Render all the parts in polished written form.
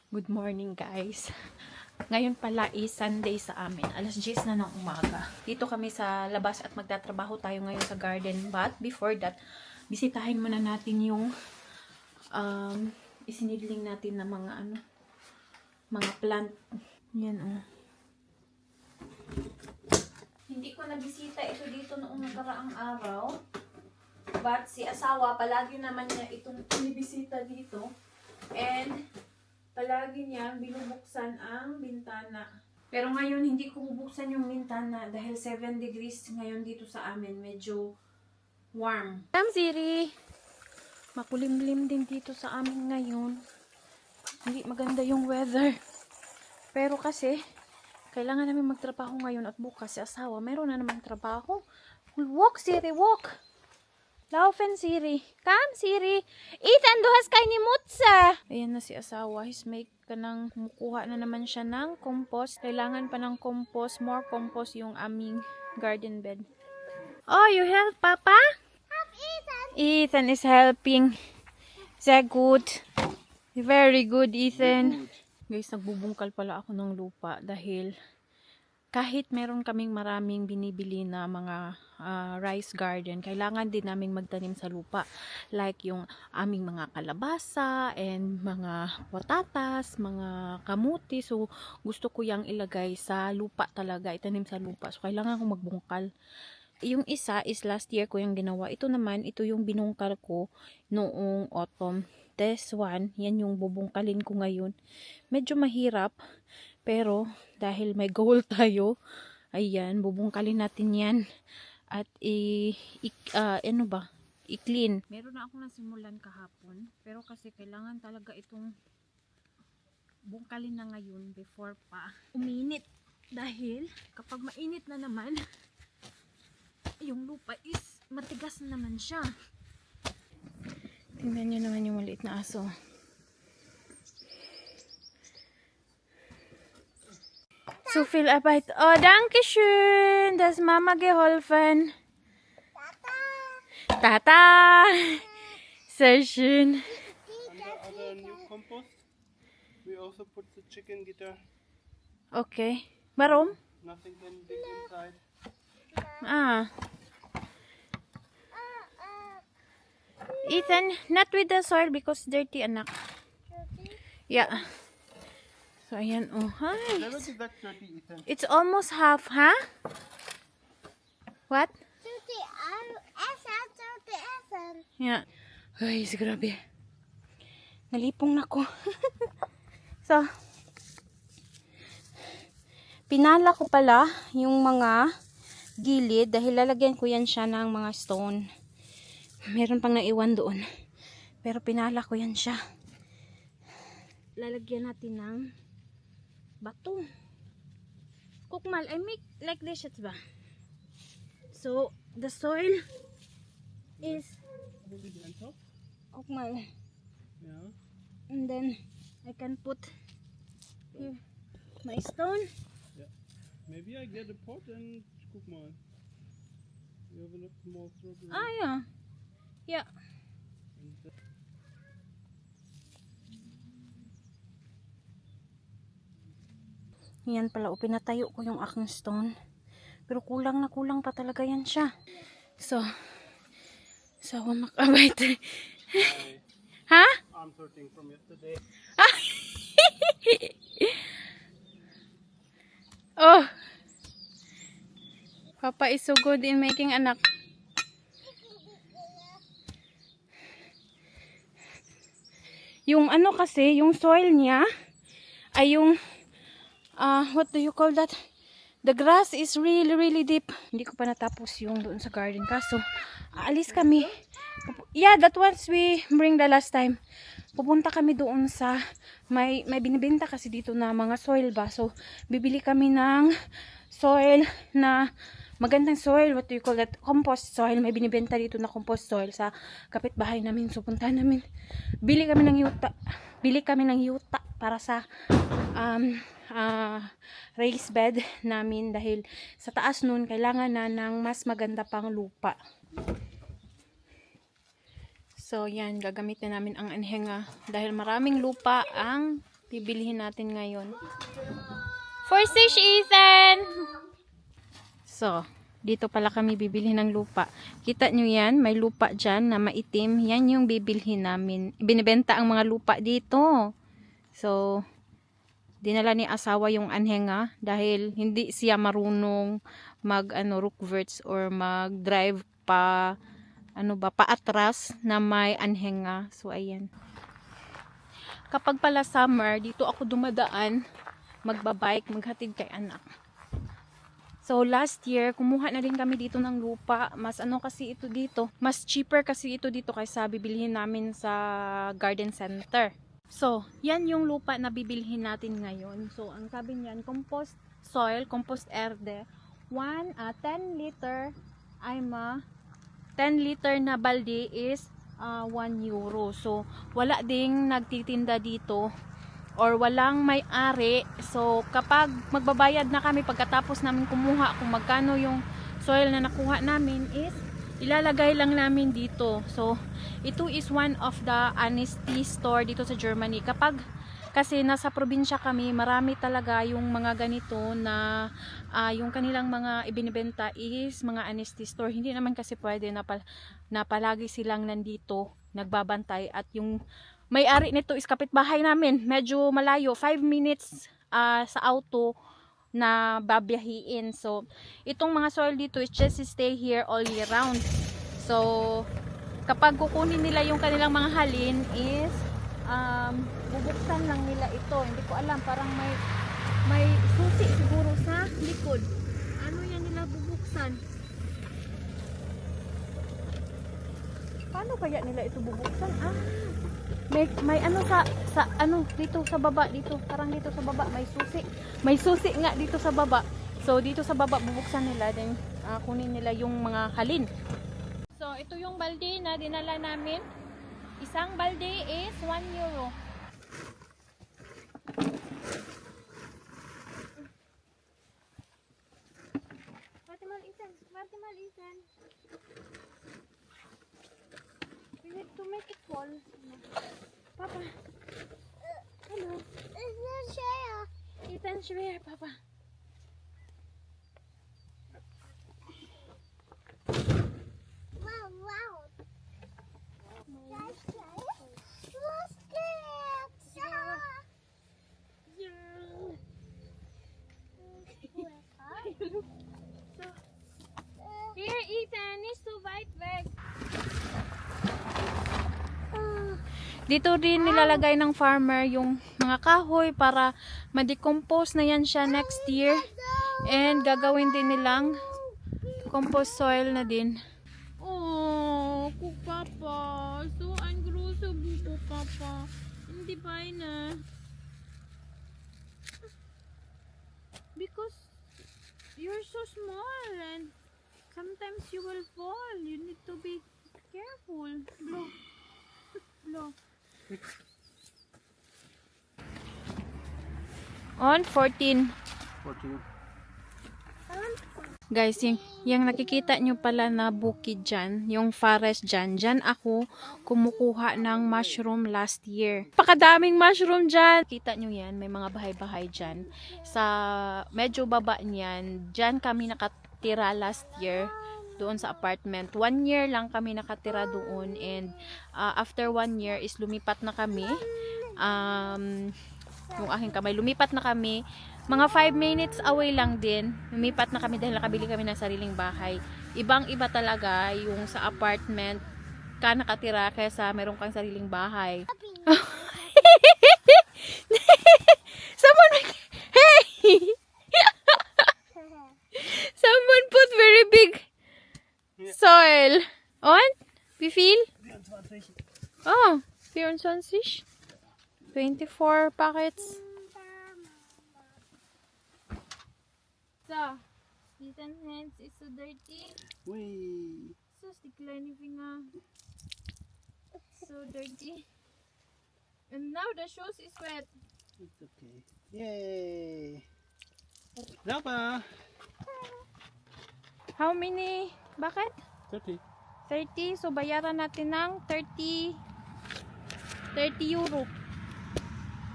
Good morning guys. Ngayon pala is Sunday sa amin. Alas 10 na ng umaga. Dito kami sa labas at magtatrabaho tayo ngayon sa garden. But before that, bisitahin muna natin yung isinidling natin na mga plant. Yan oh. Hindi ko nabisita ito dito noong nakaraang araw. But si asawa, palagi naman niya itong inibisita dito. And palagi niyang binubuksan ang bintana. Pero ngayon, hindi ko bubuksan yung bintana dahil 7 degrees ngayon dito sa amin. Medyo warm. Come, Siri! Makulimlim din dito sa amin ngayon. Hindi maganda yung weather. Pero kasi, kailangan namin magtrabaho ngayon at bukas si asawa. Meron na naman trabaho. Walk, Siri, walk! Laufen, Siri. Come, Siri. Ethan, duhas kay ni Mutsa. Ayan na si asawa. He's make ka nang kumukuha na naman siya ng compost. Kailangan pa ng compost. More compost yung aming garden bed. Oh, you help, Papa? Help Ethan. Ethan is helping. Is that good? Very good, Ethan. Guys, nagbubungkal pala ako ng lupa dahil kahit meron kaming maraming binibili na mga rice garden, kailangan din naming magtanim sa lupa. Like yung aming mga kalabasa and mga patatas, mga kamuti. So, gusto ko yung ilagay sa lupa talaga, itanim sa lupa. So, kailangan kong magbungkal. Yung isa is last year ko yung ginawa. Ito naman, ito yung binungkal ko noong autumn. This one, yan yung bubungkalin ko ngayon. Medyo mahirap, pero dahil may goal tayo, ayan, bubungkalin natin yan. At i-clean. Meron na akong nasimulan kahapon, pero kasi kailangan talaga itong bungkalin na ngayon before pa uminit. Dahil kapag mainit na naman, yung lupa is matigas na naman siya. Tingnan nyo naman yung maliit na aso. So viel Arbeit. Oh, danke schön. Das Mama geholfen. Tata. Tata. Sehr schön. Other new compost. We also put the chicken guitar. Okay. Warum? Nothing can dig inside. Ah. Ethan, not with the soil because dirty, anak. Yeah. So, ayan. Oh, hi. Never be that dirty, Ethan. It's almost half, huh? What? Tuti Ethan. Tuti Ethan. Yeah. Ay, grabe. Nalipong na ko. So, pinala ko pala yung mga gilid dahil lalagyan ko yan siya ng mga stone. Meron pang naiwan doon. Pero pinala ko yan siya. Lalagyan natin ng bato. Kukmal, I make like this ba? So, the soil is Maybe the top? kukmal. Yeah. And then, I can put here my stone. Yeah. Maybe I get a pot and cook mal. You have a lot more strawberry. Ah, yeah. Yeah. Yan pala, pinatayo ko yung aking stone. Pero kulang na kulang pa talaga yan siya. So, makabait. Ha? Arm hurting from yesterday. Oh. Papa is so good in making anak. Yung ano kasi, yung soil niya ay yung what do you call that? The grass is really, really deep. Hindi ko pa natapos yung doon sa garden. Kaso, aalis kami. Yeah, that was we bring the last time. Pupunta kami doon sa, may binibenta kasi dito na mga soil ba. So, bibili kami ng soil na, magandang soil. What do you call that? Compost soil. May binibenta dito na compost soil sa kapitbahay namin. So, punta namin. Bili kami ng yuta para sa raised bed namin dahil sa taas nun kailangan na ng mas maganda pang lupa. So yan, gagamitin namin ang anhenga dahil maraming lupa ang bibilihin natin ngayon. For fish, Ethan! So, dito pala kami bibili ng lupa. Kita nyo yan, may lupa dyan na maitim. Yan yung bibilhin namin. Binibenta ang mga lupa dito. So, dinala ni asawa yung anhenga dahil hindi siya marunong rookverts or mag-drive pa paatras na may anhenga. So, ayan. Kapag pala summer, dito ako dumadaan, magbabike, maghatid kay anak. So, last year, kumuha na din kami dito ng lupa. Mas kasi ito dito. Mas cheaper kasi ito dito kaysa bibilhin namin sa garden center. So, yan yung lupa na bibilhin natin ngayon. So, ang sabi niyan, compost soil, compost erde. 10 liter, 10 liter na balde is €1. So, wala ding nagtitinda dito or walang may-ari. So, kapag magbabayad na kami pagkatapos namin kumuha kung magkano yung soil na nakuha namin is ilalagay lang namin dito. So, ito is one of the honesty store dito sa Germany. Kasi nasa probinsya kami, marami talaga yung mga ganito na yung kanilang mga ibinibenta is mga honesty store. Hindi naman kasi pwede na palagi silang nandito, nagbabantay at yung may-ari nito is kapitbahay namin. Medyo malayo, 5 minutes sa auto na babiyahiin. So, itong mga soil dito is just stay here all year round. So, kapag kukunin nila yung kanilang mga halin is bubuksan lang nila ito. Hindi ko alam, parang may susi siguro sa likod. Ano yan nila bubuksan? Paano kaya nila ito bubuksan? May dito sa baba, dito parang dito sa baba may susi nga dito sa baba. So dito sa baba bubuksan nila, then kunin nila yung mga halin. So ito yung balde na dinala namin. Isang balde is €1. Vertical Ethan. We need to make it fall. Papa. Hello. It's not share. Ethan, share, Papa. Wow. Look Here, Ethan, is so weit weg. Dito din nilalagay ng farmer yung mga kahoy para ma-decompose na yan siya next year. And gagawin din nilang compost soil na din. Oh, Papa. So angroso buko, Papa. Hindi ba na? Because you're so small and sometimes you will fall. You need to be careful. Blow. On 14. Guys, yung nakikita nyo pala na bukid dyan, yung forest dyan ako kumukuha ng mushroom last year. Pakadaming mushroom dyan. Kita nyo yan, may mga bahay-bahay dyan. Sa medyo baba niyan, dyan kami nakatira last year, doon sa apartment. 1 year lang kami nakatira doon, and after 1 year is lumipat na kami. Yung aking kamay, lumipat na kami. Mga 5 minutes away lang din. Lumipat na kami dahil nakabili kami ng sariling bahay. Ibang-iba talaga yung sa apartment ka nakatira kaysa meron kang sariling bahay. Someone put very big soil. On? We feel? Oh, 24. 24 packets. So, Ethan's hands is so dirty. Whee! So, the kleine finger. So dirty. And now the shoes is wet. It's okay. Yay! Sauber! How many bucket? 30. 30. So, bayaran natin ng €30.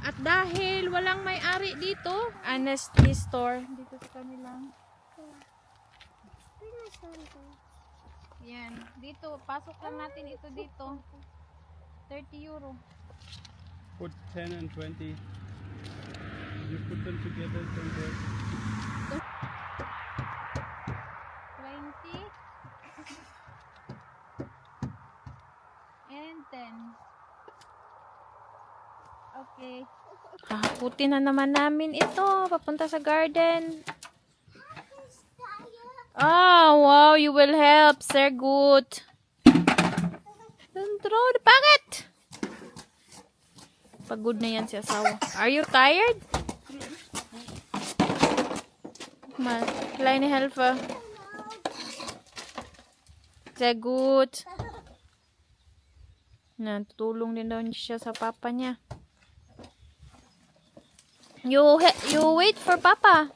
At dahil walang may-ari dito, Honesty Store, dito sa kanilang. Yan, dito, pasok lang natin ito dito. 30 euro. Put 10 and 20. You put them together, it will work. 20 and 10. Okay. Hahakutin na naman namin ito. Papunta sa garden. Oh, wow. You will help. Sehr gut. Don't throw the bucket. Pagod na yan si asawa. Are you tired? Mal, kleine Helfer. Sehr gut. Natutulong din daw siya sa papa niya. You wait for papa.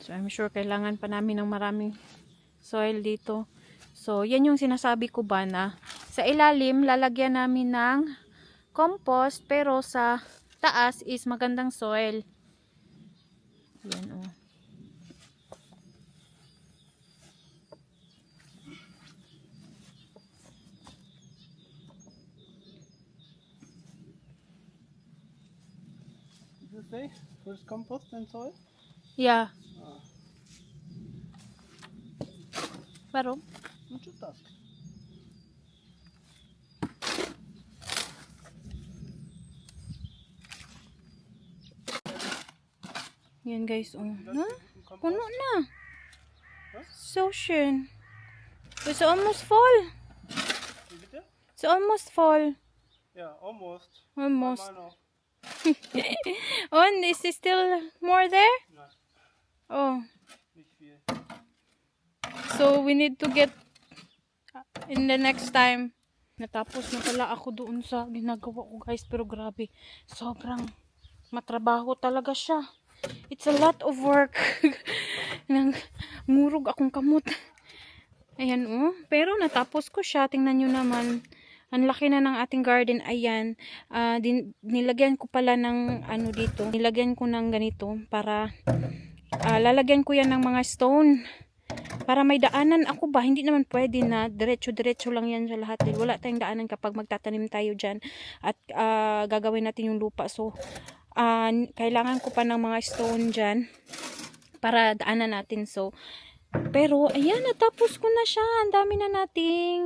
So I'm sure kailangan pa namin ng maraming soil dito. So yan yung sinasabi ko ba na sa ilalim lalagyan namin ng compost pero sa taas is magandang soil. Yan oh. Did you say first compost and soil? Yeah. Warum? Muchas gracias. Yan guys, oh. No? Puno na. So schön. It's almost full. Wie bitte? It's almost full. Ja, almost. Almost. Einmal noch. Oh, and is there still more there? Nein, Oh. nicht viel. So we need to get in the next time. Natapos na pala ako doon sa ginagawa ko guys. Pero grabe. Sobrang matrabaho talaga siya. It's a lot of work. Nang murog akong kamot. Ayan oh. Pero natapos ko siya. Tingnan nyo naman. Ang laki na ng ating garden. Ayan. Nilagyan ko pala ng ano dito. Nilagyan ko ng ganito. Para lalagyan ko yan ng mga stone. Para may daanan ako ba. Hindi naman pwede na diretso-diretso lang yan sa lahat. Wala tayong daanan kapag magtatanim tayo dyan. At gagawin natin yung lupa. So, kailangan ko pa ng mga stone dyan para daanan natin. So, pero ayan, natapos ko na siya. Ang dami na nating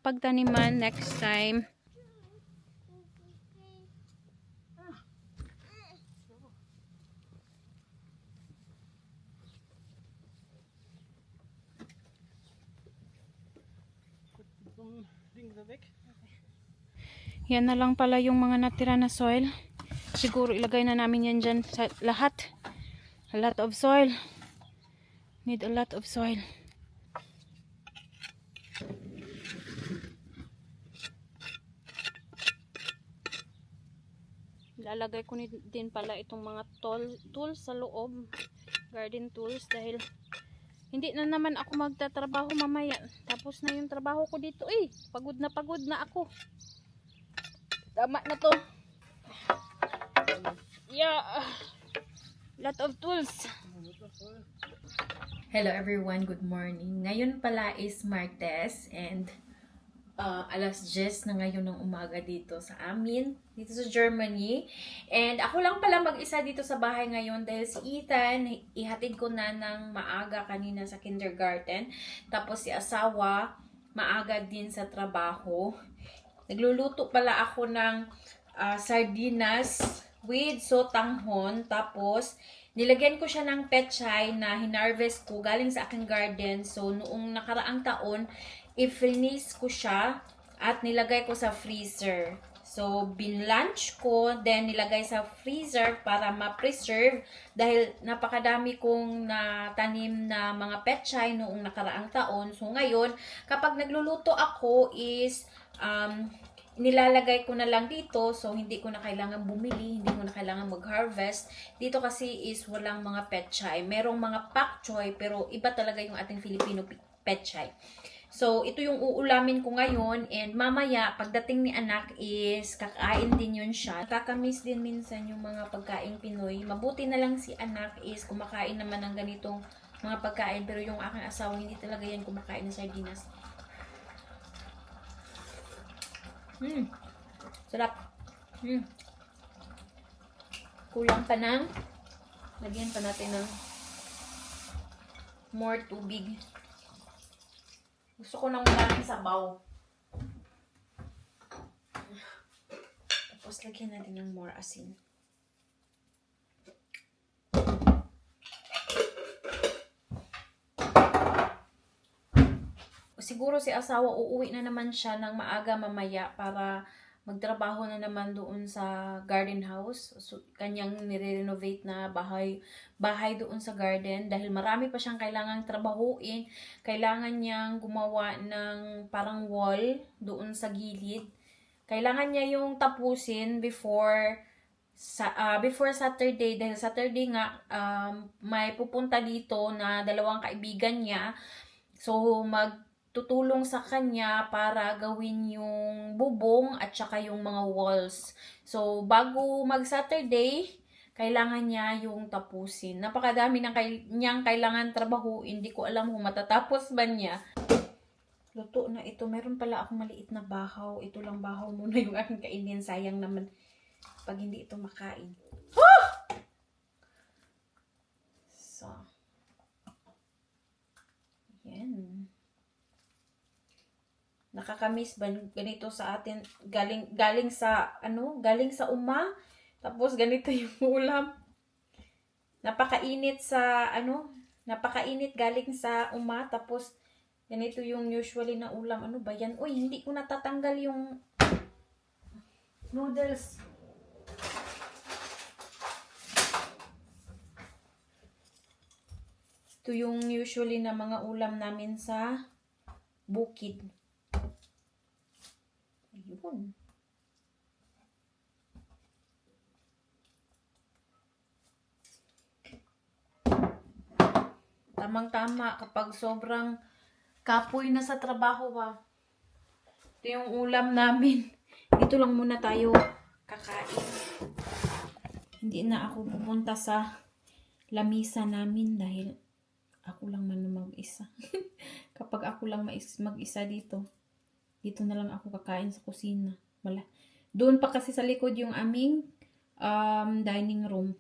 pagtaniman next time. Ding da weg. Yan na lang pala yung mga natira na soil. Siguro ilagay na namin yan dyan sa lahat. A lot of soil. Need a lot of soil. Lalagay ko din pala itong mga tools sa loob. Garden tools dahil hindi na naman ako magtatrabaho mamaya. Tapos na yung trabaho ko dito. Pagod na ako. Tama na to. Yeah. Lot of tools. Hello everyone, good morning. Ngayon pala is Martes and alas 10 na ngayon ng umaga dito sa amin, dito sa Germany. And ako lang pala mag-isa dito sa bahay ngayon dahil si Ethan, ihatid ko na ng maaga kanina sa kindergarten. Tapos si asawa, maaga din sa trabaho. Nagluluto pala ako ng sardinas with sotanghon. Tapos nilagyan ko siya ng pechay na hinarvest ko galing sa aking garden. So, noong nakaraang taon, i-freeze ko siya at nilagay ko sa freezer. So, binlunch ko, then nilagay sa freezer para ma-preserve dahil napakadami kong natanim na mga pechay noong nakaraang taon. So, ngayon, kapag nagluluto ako is nilalagay ko na lang dito. So, hindi ko na kailangan bumili. Hindi ko na kailangan mag-harvest. Dito kasi is walang mga petchay. Merong mga pak choy, pero iba talaga yung ating Filipino petchay. So, ito yung uulamin ko ngayon. And mamaya, pagdating ni anak is kakain din yun siya. Kakamiss din minsan yung mga pagkain Pinoy. Mabuti na lang si anak is kumakain naman ng ganitong mga pagkain. Pero yung aking asawa, hindi talaga yan kumakain ng sardinas. Sarap. Kulang pa ng lagyan pa natin ng more tubig. Gusto ko ng maraming sabaw. Tapos lagyan natin ng more asin. Siguro si asawa uuwi na naman siya ng maaga mamaya para magtrabaho na naman doon sa garden house. So, kanyang nire-renovate na bahay doon sa garden dahil marami pa siyang kailangang trabahuin. Kailangan niyang gumawa ng parang wall doon sa gilid. Kailangan niya yung tapusin before Saturday dahil Saturday nga may pupunta dito na dalawang kaibigan niya. So tutulong sa kanya para gawin yung bubong at saka yung mga walls. So, bago mag-Saturday, kailangan niya yung tapusin. Napakadami niyang kailangan trabaho. Hindi ko alam kung matatapos ba niya. Luto na ito. Meron pala akong maliit na bahaw. Ito lang bahaw muna yung aking kainin. Sayang naman pag hindi ito makain. So, yan. Nakakamiss ba ganito sa atin galing sa uma, tapos ganito yung ulam. Napakainit galing sa uma, tapos ganito yung usually na ulam. Ano ba yan? Uy, hindi ko natatanggal yung noodles. Ito yung usually na mga ulam namin sa bukid. Ayun. Tamang-tama kapag sobrang kapoy na sa trabaho ba. Ito yung ulam namin. Dito lang muna tayo kakain. Hindi na ako pupunta sa lamisa namin dahil ako lang man mag-isa. Kapag ako lang mag-isa dito na lang ako kakain sa kusina. Wala. Doon pa kasi sa likod yung aming dining room.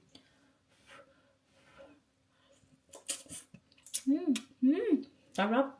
Sarap.